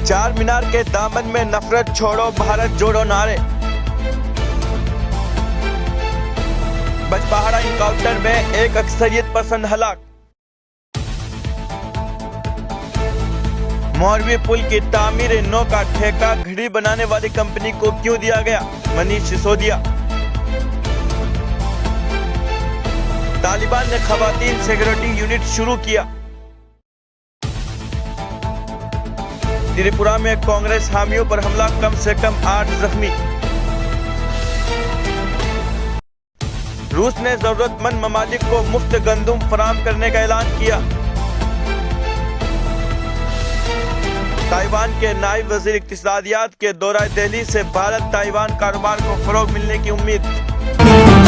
चार मीनार के दामन में नफरत छोड़ो भारत जोड़ो नारे। बजपहाड़ा इनकाउंटर में एक अक्सरियत पसंद हलाक। मोरवी पुल की तामीर नौ का ठेका घड़ी बनाने वाली कंपनी को क्यों दिया गया? मनीष सिसोदिया। तालिबान ने खवातीन सिक्योरिटी यूनिट शुरू किया। त्रिपुरा में कांग्रेस हामियों पर हमला, कम से कम 8 जख्मी। रूस ने जरूरतमंद ममालिक को मुफ्त गंदुम फराहम करने का ऐलान किया। ताइवान के नायब वजीर इक्तिसादियात के दौरा दिल्ली से भारत ताइवान कारोबार को फरोग मिलने की उम्मीद।